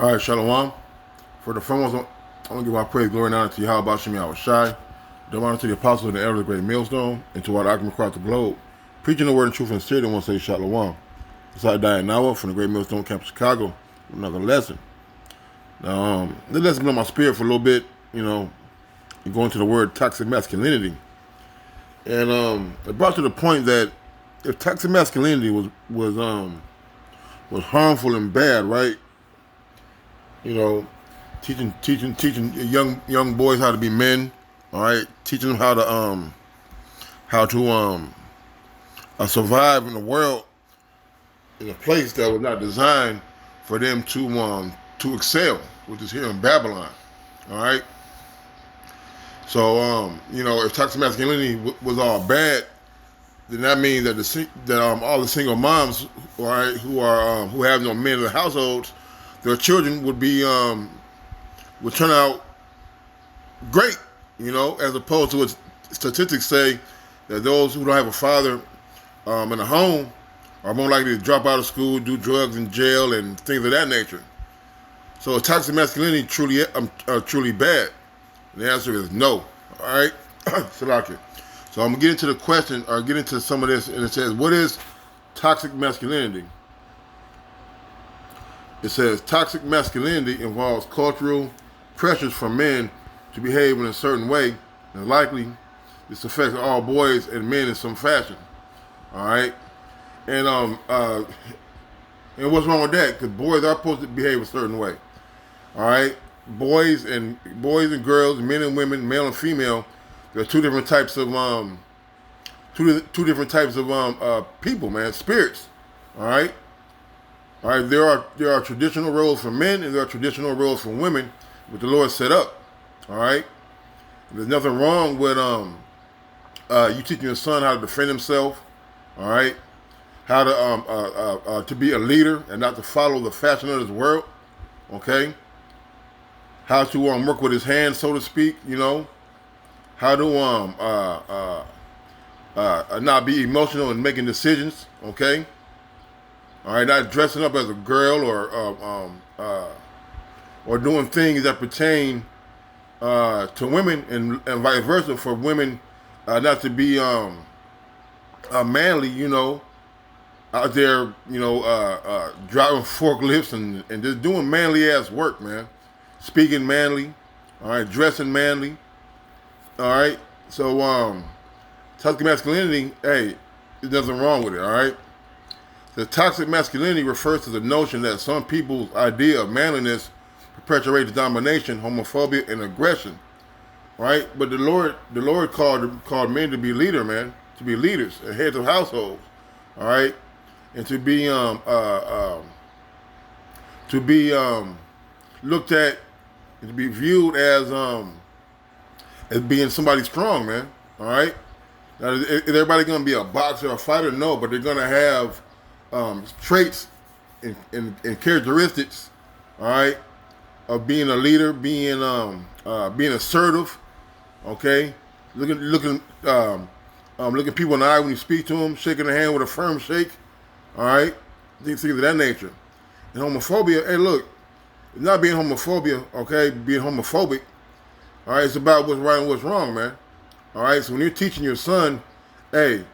All right, Shalom. For the foremost, I want to give my praise, glory, and honor to Yahweh Bashim Yahweh Shai. The honor to the apostles and the elders of the great millstone, and to all the argument across the globe. Preaching the word and truth and spirit, and want to say Shalom. It's like Diane Nawa from the great millstone camp, Chicago. Another lesson. Now, this lesson been on my spirit for a little bit, going to the word toxic masculinity. And it brought to the point that if toxic masculinity was harmful and bad, right? You know, teaching young boys how to be men. All right, teaching them how to survive in the world in a place that was not designed for them to excel, which is here in Babylon. All right. So if toxic masculinity was all bad, then that means that all the single moms, all right, who have no men in the households, their children would turn out great, as opposed to what statistics say that those who don't have a father in the home are more likely to drop out of school, do drugs in jail, and things of that nature. So, is toxic masculinity truly bad? And the answer is no. All right, Salaki. So I'm gonna get into the question, or get into some of this, and it says, "What is toxic masculinity?" It says toxic masculinity involves cultural pressures for men to behave in a certain way, and likely this affects all boys and men in some fashion. All right, and what's wrong with that? Because boys are supposed to behave a certain way. All right, boys and girls, men and women, male and female. There are two different types of people, man, spirits. All right. All right, there are traditional roles for men and there are traditional roles for women, which the Lord set up. All right, there's nothing wrong with you teaching your son how to defend himself. All right, how to be a leader and not to follow the fashion of this world. Okay, how to work with his hands, so to speak. How to not be emotional in making decisions. Okay. All right, not dressing up as a girl or doing things that pertain to women and vice versa for women not to be manly, out there, driving forklifts and just doing manly ass work, man. Speaking manly, all right, dressing manly, all right. So toxic masculinity, hey, there's nothing wrong with it, all right. The toxic masculinity refers to the notion that some people's idea of manliness perpetuates domination, homophobia, and aggression. Right? But the Lord called men to be man, to be leaders and heads of households. All right, and to be looked at and to be viewed as being somebody strong, man. All right. Now, is everybody gonna be a boxer or a fighter? No, but they're gonna have traits and characteristics, all right, of being a leader, being assertive, okay, looking people in the eye when you speak to them, shaking their hand with a firm shake, all right, things of that nature. And homophobia, hey, look, it's not being homophobia, okay, being homophobic, all right, it's about what's right and what's wrong, man, all right. So when you're teaching your son, hey,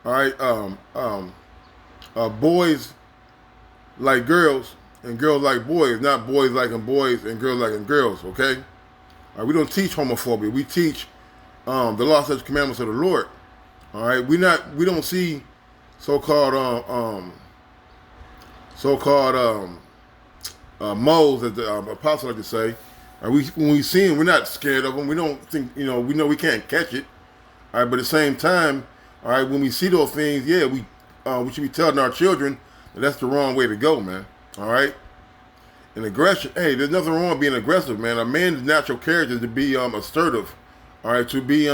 all right, boys like girls and girls like boys, not boys liking boys and girls liking girls, okay? We don't teach homophobia. We teach the law, statutes, commandments of the Lord. All right, we don't see so-called moles, as the apostle like to say. When we see them, we're not scared of them. We don't think, we know we can't catch it. All right, but at the same time, all right, when we see those things, yeah, we should be telling our children that that's the wrong way to go, man. All right? And aggression, hey, there's nothing wrong with being aggressive, man. A man's natural character is to be assertive, all right, to be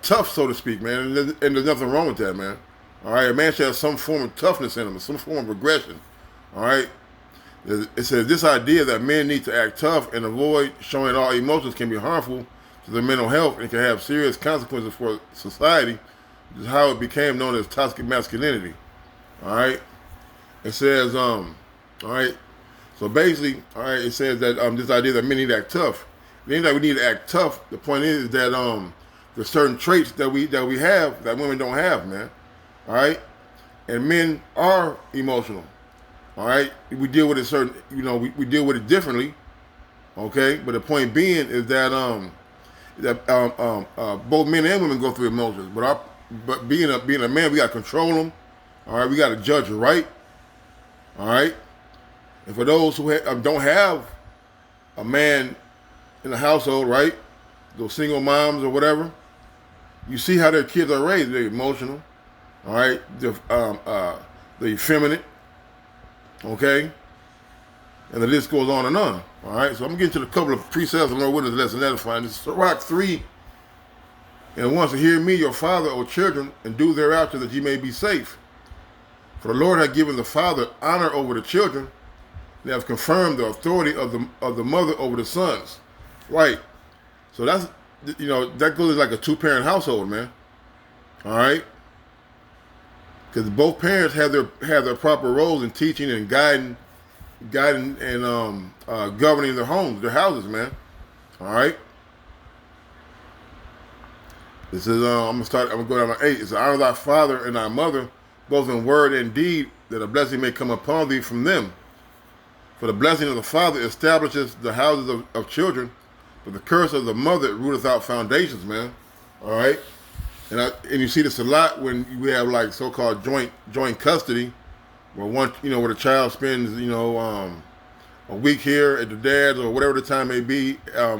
tough, so to speak, man. And there's nothing wrong with that, man. All right, a man should have some form of toughness in him, some form of aggression. All right. It says this idea that men need to act tough and avoid showing all emotions can be harmful to their mental health and can have serious consequences for society This is how it became known as toxic masculinity. All right. It says, all right. So basically, all right, it says that this idea that men need to act tough. It ain't that we need to act tough. The point is that there's certain traits that we have that women don't have, man. All right, and men are emotional. All right, we deal with it certain, we deal with it differently. Okay, but the point being is that both men and women go through emotions. But being a man, we got to control them. All right, we got to judge right. All right, and for those who don't have a man in the household, right, those single moms or whatever, you see how their kids are raised. They're emotional. All right, they're effeminate. Okay, and the list goes on and on. All right, so I'm gonna get into a couple of precepts of Lord Witness lesson edifying. This is Sirach 3. And once to hear me, your father, O children, and do thereafter that ye may be safe. For the Lord hath given the father honor over the children, and have confirmed the authority of the mother over the sons. Right. So that's that goes like a two-parent household, man. All right. Because both parents have their proper roles in teaching and guiding and governing their homes, their houses, man. All right. This is I'm gonna go down to 8. It's honor thy father and thy mother, both in word and deed, that a blessing may come upon thee from them. For the blessing of the father establishes the houses of children, but the curse of the mother rooteth out foundations, man. All right. And you see this a lot when we have like so-called joint custody, where where the child spends a week here at the dad's or whatever the time may be at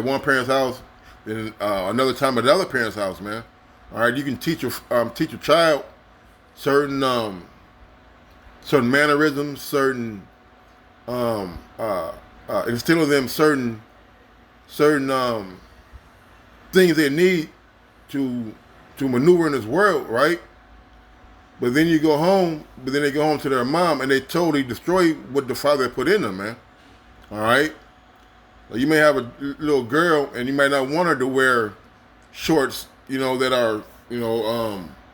one parent's house, then another time at the other parent's house, man. All right, you can teach your child certain mannerisms, certain instill in them certain things they need to maneuver in this world, right? But then they go home to their mom and they totally destroy what the father put in them, man. All right? You may have a little girl and you might not want her to wear shorts, that are,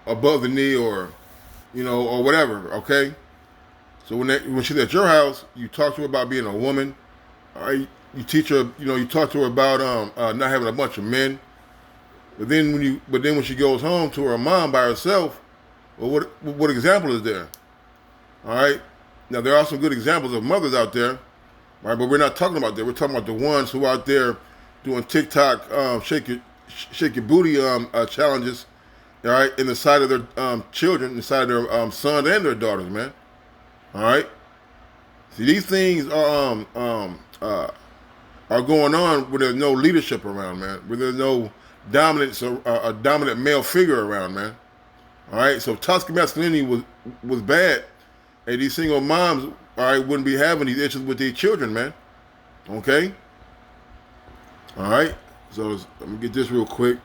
above the knee or whatever, okay? So when she's at your house, you talk to her about being a woman, all right? You teach her, you talk to her about not having a bunch of men. But then when she goes home to her mom by herself, well, what example is there? All right. Now there are some good examples of mothers out there, all right, but we're not talking about that. We're talking about the ones who are out there doing TikTok shake your booty challenges, all right, in the sight of their children, in the sight of their sons and their daughters, man. All right. See, these things are going on where there's no leadership around, man. Where there's no dominance or a dominant male figure around, man. All right, so toxic masculinity was bad, and these single moms, all right, wouldn't be having these issues with their children, man. Okay. All right. So let me get this real quick.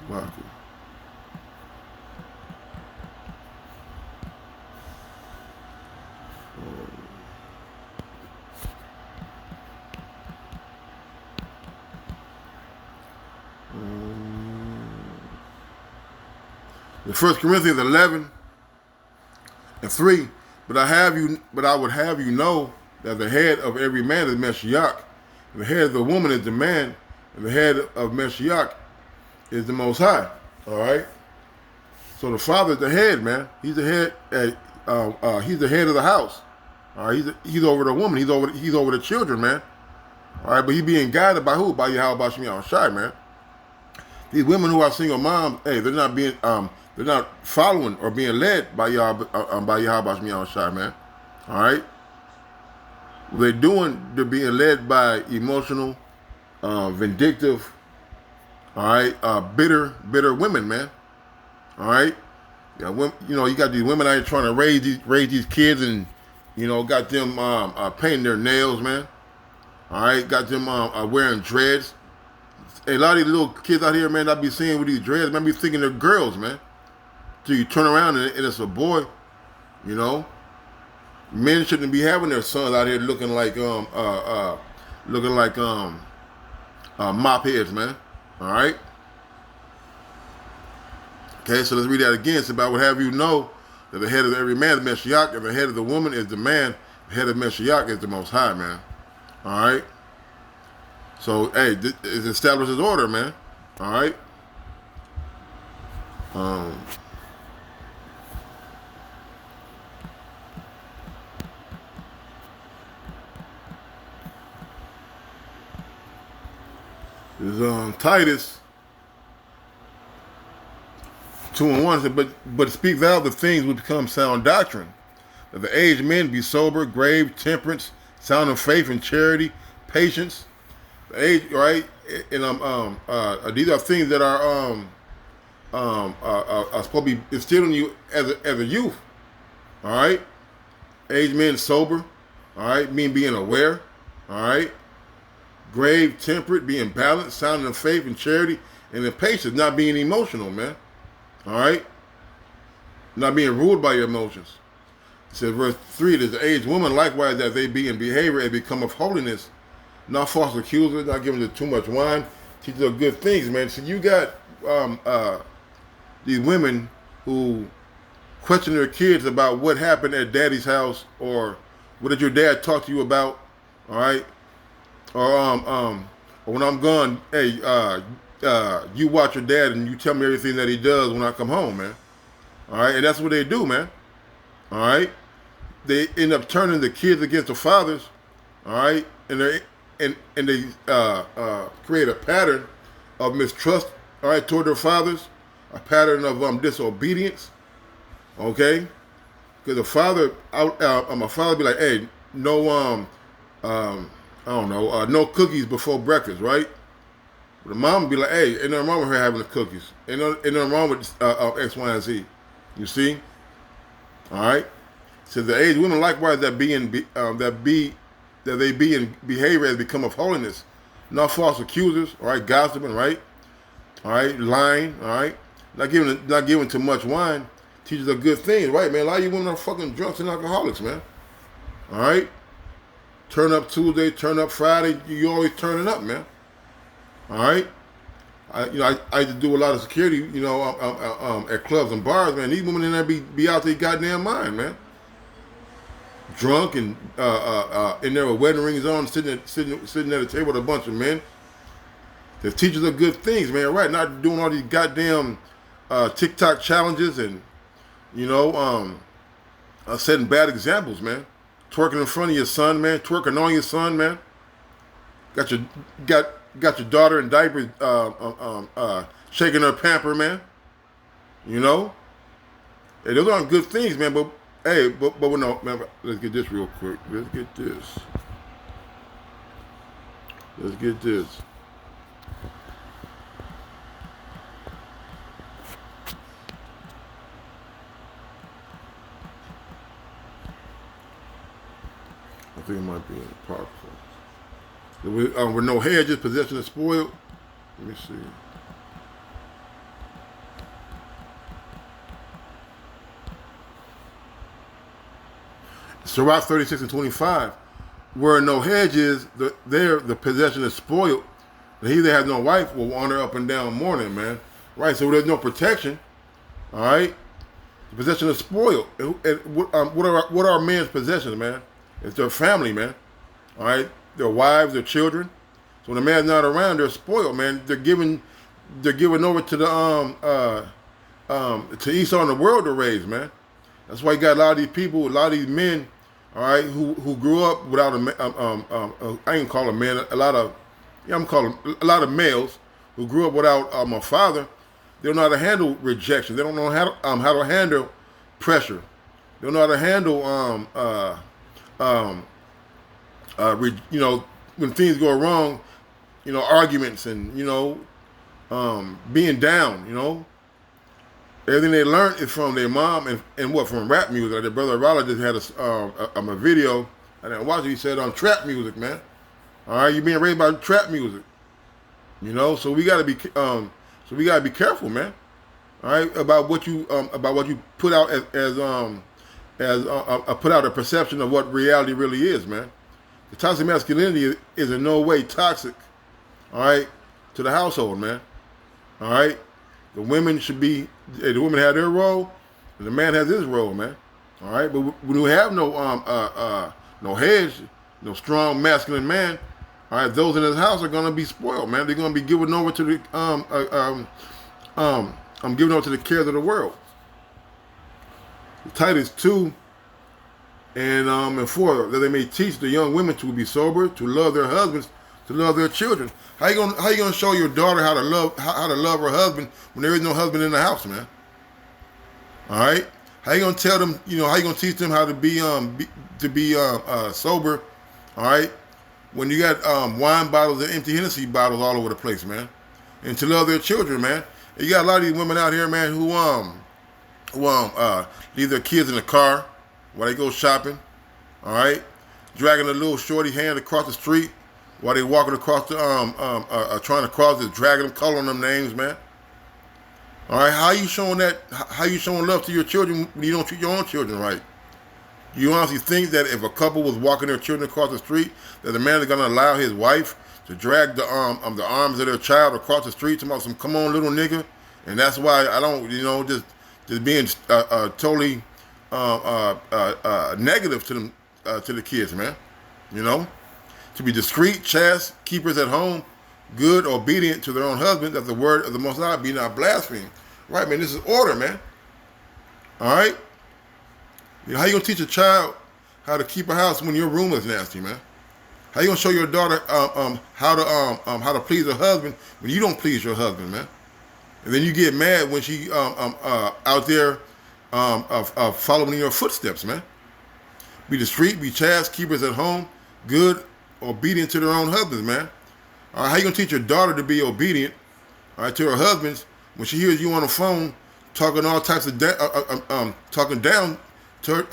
Wow. The 1 Corinthians 11:3, but I would have you know that the head of every man is Mashiach, and the head of the woman is the man, and the head of Mashiach is the Most High. All right. So the father is the head, man. He's the head. He's the head of the house. All right. He's over the woman. He's over the children, man. All right. But he's being guided by who? By Yahweh Shemi Shai, man. These women who are single moms, hey, they're not following or being led by Yahweh Shemi Shai, man. All right. What they're being led by emotional, vindictive, all right, bitter women, man. All right. Yeah, you got these women out here trying to raise these kids, and got them painting their nails, man. All right, got them wearing dreads. Hey, a lot of these little kids out here, man, I be seeing with these dreads, man, be thinking they're girls, man. So you turn around and it's a boy, Men shouldn't be having their sons out here looking like looking like mop heads, man. All right. Okay, so let's read that again. It's about what have you know that the head of every man is Mashiach, and the head of the woman is the man. The head of Mashiach is the Most High, man. All right. So hey, it establishes order, man. All right. Um, There's Titus 2:1 said, but speak thou the things which become sound doctrine, that the aged men be sober, grave, temperance, sound of faith and charity, patience. The age, right? And these are things that are supposed to be instilled in you as a youth. All right, aged men sober. All right, mean being aware. All right, grave, temperate, being balanced, sound of faith and charity, and then patience, not being emotional, man. All right, not being ruled by your emotions. It says verse 3, there's the aged woman likewise that they be in behavior and become of holiness, not false accusers, not giving them too much wine, teach them good things, man. So you got these women who question their kids about what happened at daddy's house, or what did your dad talk to you about, all right? Or when I'm gone, hey, you watch your dad and you tell me everything that he does when I come home, man. All right, and that's what they do, man. All right, they end up turning the kids against the fathers. All right, and they create a pattern of mistrust. All right, toward their fathers, a pattern of disobedience. Okay, because my father be like, hey, no I don't know, no cookies before breakfast, right? But the mom would be like, hey, ain't nothing wrong with her having the cookies. Ain't nothing wrong with X, Y, and Z. You see? All right? So the aged women likewise that they be in behavior as become of holiness. Not false accusers, all right, gossiping, right? All right, lying, all right? Not giving too much wine. Teaches a good thing, right, man? A lot of you women are fucking drunks and alcoholics, man. All right? Turn up Tuesday, turn up Friday. You always turning up, man. All right. I used to do a lot of security, at clubs and bars, man. These women in there be out their goddamn mind, man. Drunk and in there with wedding rings on, sitting at a table with a bunch of men. The teachers are good things, man. Right? Not doing all these goddamn TikTok challenges and setting bad examples, man. Twerking in front of your son, man. Twerking on your son, man. Got your daughter in diapers, shaking her pamper, man. You know, hey, those aren't good things, man. But hey, but no, man. Let's get this real quick. Let's get this. I think it might be in Apocrypha. With no hedges, possession is spoiled. Let me see. Sirach 36:25. Where no hedges, the possession is spoiled. And he that has no wife will wander up and down mourning, man. Right, so there's no protection. All right? The possession is spoiled. And what are men's possessions, man? It's their family, man. All right? Their wives, their children. So when a man's not around, they're spoiled, man. They're given over to the to Esau and the world to raise, man. That's why you got a lot of these people, a lot of these men, all right, who grew up without I ain't call them men, a lot of males who grew up without a father. They don't know how to handle rejection. They don't know how to handle pressure. They don't know how to handle when things go wrong, arguments and being down, everything they learned is from their mom and from rap music. Like their brother Raleigh just had a video I didn't watch it. He said trap music, man. All right, you're being raised by trap music, so we gotta be careful, man. All right, about what you put out as put out a perception of what reality really is, man. The toxic masculinity is in no way toxic, all right, to the household, man. All right? The women should be, the women have their role, and the man has his role, man. All right? But when you have no hedge, no strong masculine man, all right, those in his house are gonna be spoiled, man. They're gonna be given over to the given over to the cares of the world. Titus 2 and 4, that they may teach the young women to be sober, to love their husbands, to love their children. How you gonna show your daughter how to love her husband when there is no husband in the house, man? All right. How you gonna tell them? How you gonna teach them how to be sober? All right. When you got wine bottles and empty Hennessy bottles all over the place, man, and to love their children, man. And you got a lot of these women out here, man, who leave their kids in the car while they go shopping. All right, dragging a little shorty hand across the street while they walking across the trying to cross, just dragging them, calling them names, man. All right, how you showing that? How you showing love to your children when you don't treat your own children right? You honestly think that if a couple was walking their children across the street, that the man is gonna allow his wife to drag the arms of their child across the street to some "come on, little nigga"? And that's why I don't, just being totally negative to them, to the kids, man. To be discreet, chaste, keepers at home, good, obedient to their own husband, that the word of the Most High be not blasphemed. Right, man? This is order, man. All right? How you gonna teach a child how to keep a house when your room is nasty, man? How you gonna show your daughter how to please her husband when you don't please your husband, man? And then you get mad when she out there following in your footsteps, man. Be discreet, be chaste, keepers at home, good, obedient to their own husbands, man. How you gonna teach your daughter to be obedient, to her husbands when she hears you on the phone talking all types of talking down to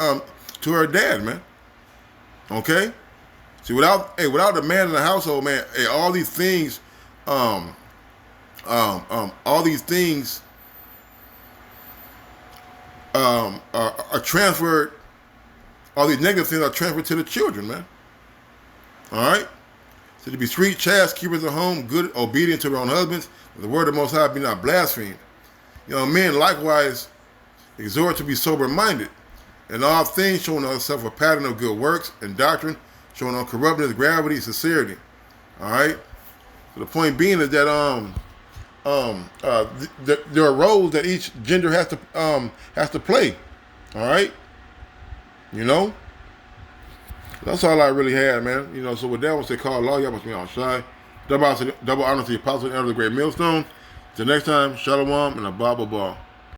her dad, man? Okay. See, without the man in the household, man, all these things, are transferred. All these negative things are transferred to the children, man. All right. So to be sweet, chaste, keepers at home, good, obedient to their own husbands, the word of the Most High be not blasphemed. Men likewise exhort to be sober-minded, in all things showing ourselves a pattern of good works and doctrine, showing uncorruptness, gravity, sincerity. All right. So the point being is that there are roles that each gender has to play. All right. That's all I really had, man. So with that, once they call law, y'all must be all shy. Double honor to the apostle and elder of the great millstone. Till next time, shalom and a Bible ball.